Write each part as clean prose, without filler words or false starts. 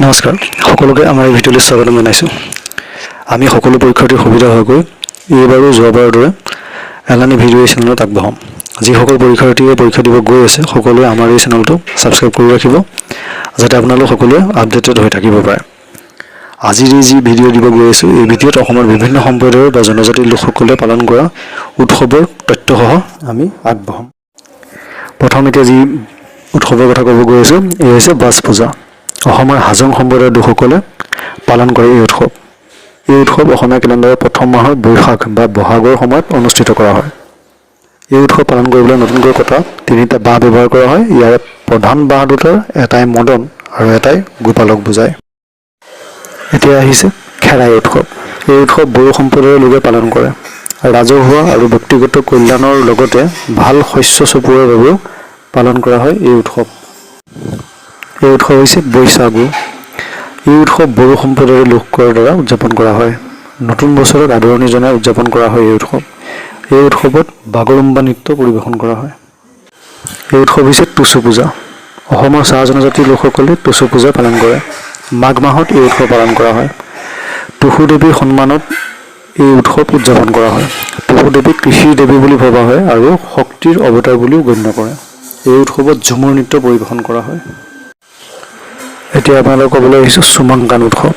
নমস্কাৰ সকলোকে আমাৰ এই ভিডিঅ'লৈ স্বাগতম জনাইছোঁ। আমি সকলো পৰীক্ষাৰ্থীৰ সুবিধা হোৱাকৈ এইবাৰো যোৱাবাৰৰ দৰে এলানি ভিডিঅ' চেনেলত আগবঢ়াম। যিসকল পৰীক্ষাৰ্থীয়ে পৰীক্ষা দিব গৈ আছে সকলোৱে আমাৰ এই চেনেলটো ছাবস্ক্ৰাইব কৰি ৰাখিব যাতে আপোনালোক সকলোৱে আপডেটেড হৈ থাকিব পাৰে। আজি যি ভিডিঅ' দিব গৈ আছোঁ এই ভিডিঅ'ত অসমৰ বিভিন্ন সম্প্ৰদায়ৰ বা জনজাতিৰ লোকসকলে পালন কৰা উৎসৱৰ তথ্যসহ আমি আগবঢ়াম। প্ৰথম এতিয়া যি উৎসৱৰ কথা ক'ব গৈ আছোঁ এই হৈছে বাছ পূজা। অসমৰ হাজং সম্প্ৰদায়ৰ লোকসকলে পালন কৰে এই উৎসৱ। এই উৎসৱ অসমীয়া কেলেণ্ডাৰৰ প্ৰথম মাহৰ বৈশাখ বা বহাগৰ সময়ত অনুষ্ঠিত কৰা হয়। এই উৎসৱ পালন কৰিবলৈ নতুনকৈ কটা 3টা বাঁহ ব্যৱহাৰ কৰা হয়। ইয়াৰে প্ৰধান বাঁহ দুটাৰ এটাই মদন আৰু এটাই গোপালক বুজায়। এতিয়া আহিছে খেৰাই উৎসৱ। এই উৎসৱ বড়ো সম্প্ৰদায়ৰ লোকে পালন কৰে। ৰাজহুৱা আৰু ব্যক্তিগত কল্যাণৰ লগতে ভাল শস্য চপোৱাৰ বাবেও পালন কৰা হয় এই উৎসৱ। এই উৎসৱ হৈছে বৈশাগু। এই উৎসৱ বড়ো সম্প্ৰদায়ৰ লোকৰ দ্বাৰা উদযাপন কৰা হয়। নতুন বছৰত আদৰণি জনাই উদযাপন কৰা হয় এই উৎসৱ। এই উৎসৱত বাগৰুম্বা নৃত্য পৰিৱেশন কৰা হয়। এই উৎসৱ হৈছে টুচু পূজা। অসমৰ চাহ জনজাতিৰ লোকসকলে টুচু পূজা পালন কৰে। মাঘ মাহত এই উৎসৱ পালন কৰা হয়। টুসু দেৱীৰ সন্মানত এই উৎসৱ উদযাপন কৰা হয়। টুসু দেৱীক কৃষিৰ দেৱী বুলি ভবা হয় আৰু শক্তিৰ অৱতাৰ বুলিও গণ্য কৰে। এই উৎসৱত ঝুমুৰ নৃত্য পৰিৱেশন কৰা হয়। এতিয়া আপোনালোকক ক'বলৈ আহিছোঁ চুমাংকান উৎসৱ।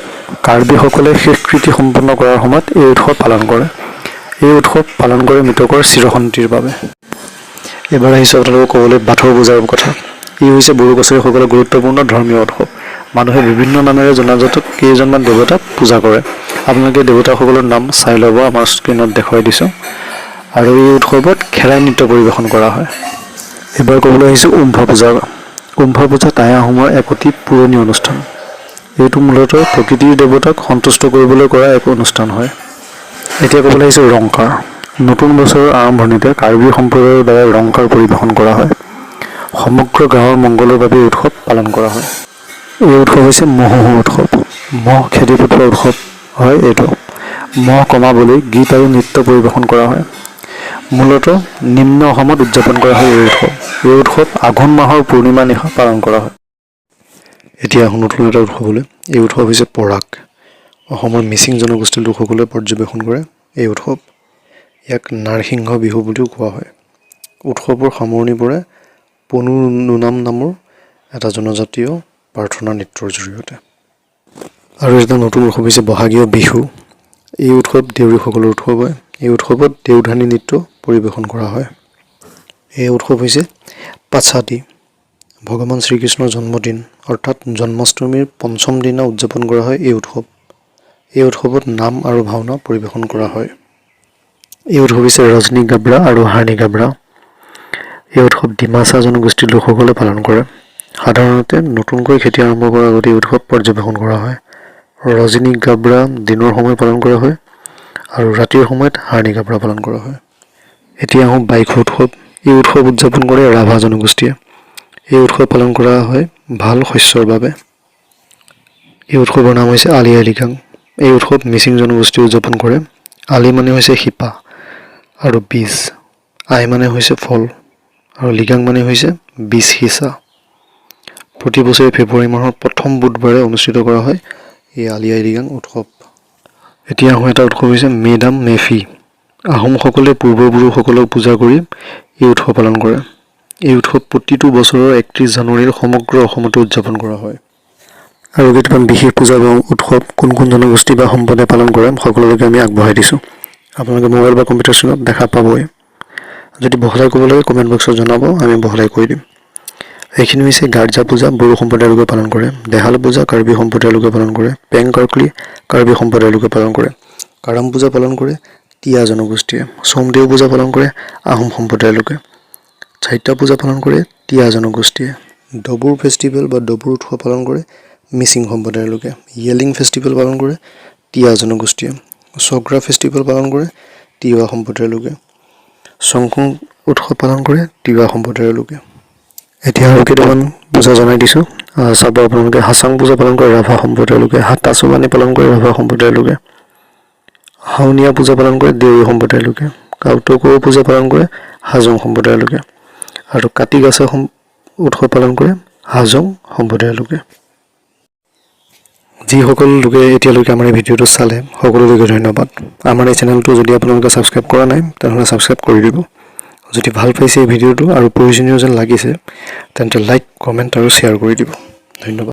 কাৰ্বিসকলে শেষকৃতি সম্পন্ন কৰাৰ সময়ত এই উৎসৱ পালন কৰে। এই উৎসৱ পালন কৰে মৃতকৰ চিৰশান্তিৰ বাবে। এইবাৰ আহিছোঁ আপোনালোকক ক'বলৈ বাথৌ পূজাৰ কথা। ই হৈছে বড়ো কছাৰীসকলৰ গুৰুত্বপূৰ্ণ ধৰ্মীয় উৎসৱ। মানুহে বিভিন্ন নামেৰে জনাজাত কেইজনমান দেৱতাক পূজা কৰে। আপোনালোকে দেৱতাসকলৰ নাম চাই ল'ব, আমাৰ স্ক্ৰীণত দেখুৱাই দিছোঁ। আৰু এই উৎসৱত খেৰাই নৃত্য পৰিৱেশন কৰা হয়। এইবাৰ ক'বলৈ আহিছোঁ উম্ফা পূজা। উম্ফা পূজা টাই আহোমৰ এক অতি পুৰণি অনুষ্ঠান। এইটো মূলতঃ প্ৰকৃতিৰ দেৱতাক সন্তুষ্ট কৰিবলৈ কৰা এক অনুষ্ঠান হয়। এতিয়া ক'বলৈ আহিছোঁ ৰংকাৰ। নতুন বছৰৰ আৰম্ভণিতে কাৰ্বি সম্প্ৰদায়ৰ দ্বাৰা ৰংকাৰ পৰিৱেশন কৰা হয়। সমগ্ৰ গাঁৱৰ মংগলৰ বাবে এই উৎসৱ পালন কৰা হয়। এই উৎসৱ হৈছে মহোহো উৎসৱ। মহ খেদি পঠোৱা উৎসৱ হয় এইটো। মহ কমাবলৈ গীত আৰু নৃত্য পৰিৱেশন কৰা হয়। মূলতঃ নিম্ন অসমত উদযাপন কৰা হয় এই উৎসৱ। এই উৎসৱ আঘোণ মাহৰ পূৰ্ণিমা নিশা পালন কৰা হয়। এতিয়া আহোঁ নতুন এটা উৎসৱলৈ। এই উৎসৱ হৈছে পৰাগ। অসমৰ মিচিং জনগোষ্ঠীৰ লোকসকলে পৰ্যবেক্ষণ কৰে এই উৎসৱ। ইয়াক নাৰসিংহ বিহু বুলিও কোৱা হয়। উৎসৱৰ সামৰণি পৰে পনু নুনাম নামৰ এটা জনজাতীয় প্ৰাৰ্থনা নৃত্যৰ জৰিয়তে। আৰু এটা নতুন উৎসৱ হৈছে বহাগীয়া বিহু। এই উৎসৱ দেউৰীসকলৰ উৎসৱ হয়। এই উৎসৱত দেওধানী নৃত্য পৰিৱেশন কৰা হয়। এই উৎসৱ হৈছে পাছাতি। ভগৱান শ্ৰীকৃষ্ণৰ জন্মদিন অৰ্থাৎ জন্মাষ্টমীৰ পঞ্চম দিনা উদযাপন কৰা হয় এই উৎসৱ। এই উৎসৱত নাম আৰু ভাওনা পৰিৱেশন কৰা হয়। এই উৎসৱ হৈছে ৰজনী গাবৰা আৰু হাৰ্ণি গাবৰা। এই উৎসৱ ডিমাচা জনগোষ্ঠীৰ লোকসকলে পালন কৰে। সাধাৰণতে নতুনকৈ খেতি আৰম্ভ কৰাৰ আগতে এই উৎসৱ পৰ্যবেক্ষণ কৰা হয়। ৰজনী গাবৰা দিনৰ সময় পালন কৰা হয় আৰু ৰাতিৰ সময়ত হাৰ্ণি গাবৰা পালন কৰা হয়। এতিয়া আহোঁ বাইখু উৎসৱ। এই উৎসৱ উদযাপন কৰে ৰাভা জনগোষ্ঠীয়ে। এই উৎসৱ পালন কৰা হয় ভাল শস্যৰ বাবে। এই উৎসৱৰ নাম হৈছে আলি আই লৃগাং। এই উৎসৱ মিচিং জনগোষ্ঠীয়ে উদযাপন কৰে। আলি মানে হৈছে শিপা আৰু বীজ, আই মানে হৈছে ফল আৰু লৃগাং মানে হৈছে বীজ সিঁচা। প্ৰতি বছৰে ফেব্ৰুৱাৰী মাহৰ প্ৰথম বুধবাৰে অনুষ্ঠিত কৰা হয় এই আলি আই লৃগাং উৎসৱ। এতিয়া আহোঁ এটা উৎসৱ হৈছে মেডাম মেফি। আহোমসকলে পূৰ্বপুৰুষসকলক পূজা কৰি এই উৎসৱ পালন কৰে। এই উৎসৱ প্ৰতিটো বছৰৰ 31 জানুৱাৰীৰ সমগ্ৰ অসমতে উদযাপন কৰা হয়। আৰু কেইটামান বিশেষ পূজা বা উৎসৱ কোন কোন জনগোষ্ঠী বা সম্প্ৰদায়ে পালন কৰে সকলোকে আমি আগবঢ়াই দিছোঁ। আপোনালোকে মোবাইল বা কম্পিউটাৰ স্ক্ৰীণত দেখা পাবই। যদি বহলাই ক'ব লাগে কমেণ্ট বক্সত জনাব, আমি বহলাই কৈ দিম। এইখিনি হৈছে গাৰ্জা পূজা বড়ো সম্প্ৰদায়ৰ লোকে পালন কৰে। দেহাল পূজা কাৰ্বি সম্প্ৰদায়ৰ লোকে পালন কৰে। পেং কাৰ্কলি কাৰ্বি সম্প্ৰদায়ৰ লোকে পালন কৰে। কাৰাম পূজা পালন কৰে টিয়া জনগোষ্ঠীয়ে। সোমদেও পূজা পালন কৰে আহোম সম্প্ৰদায়ৰ লোকে। চাইতা পূজা পালন কৰে টিয়া জনগোষ্ঠীয়ে। ডবুৰ ফেষ্টিভেল বা ডবুৰ উৎসৱ পালন কৰে মিচিং সম্প্ৰদায়ৰ লোকে। য়েলিং ফেষ্টিভেল পালন কৰে টিয়া জনগোষ্ঠীয়ে। চগ্ৰা ফেষ্টিভেল পালন কৰে তিৱা সম্প্ৰদায়ৰ লোকে। চংকুং উৎসৱ পালন কৰে তিৱা সম্প্ৰদায়ৰ লোকে। এতিয়া আৰু কেইটামান পূজা জনাই দিছোঁ। চাব আপোনালোকে হাছাং পূজা পালন কৰে ৰাভা সম্প্ৰদায়ৰ লোকে। হাতাচুমানি পালন কৰে ৰাভা সম্প্ৰদায়ৰ লোকে। হাউনীয়া পূজা পালন কৰে দেউৰী সম্প্ৰদায়ৰ লোকে। কাউটকৰু পূজা পালন কৰে হাজং সম্প্ৰদায়ৰ লোকে। আৰু কাতি গাছা উৎসৱ পালন কৰে হাজং সম্প্ৰদায়ৰ লোকে। যিসকল লোকে এতিয়ালৈকে আমাৰ এই ভিডিঅ'টো চালে সকলোলৈকে ধন্যবাদ। আমাৰ এই চেনেলটো যদি আপোনালোকে ছাবস্ক্ৰাইব কৰা নাই তেনেহ'লে ছাবস্ক্ৰাইব কৰি দিব। যদি ভাল পাইছে এই ভিডিঅ'টো আৰু প্ৰয়োজনীয় যেন লাগিছে তেন্তে লাইক, কমেণ্ট আৰু শ্বেয়াৰ কৰি দিব। ধন্যবাদ।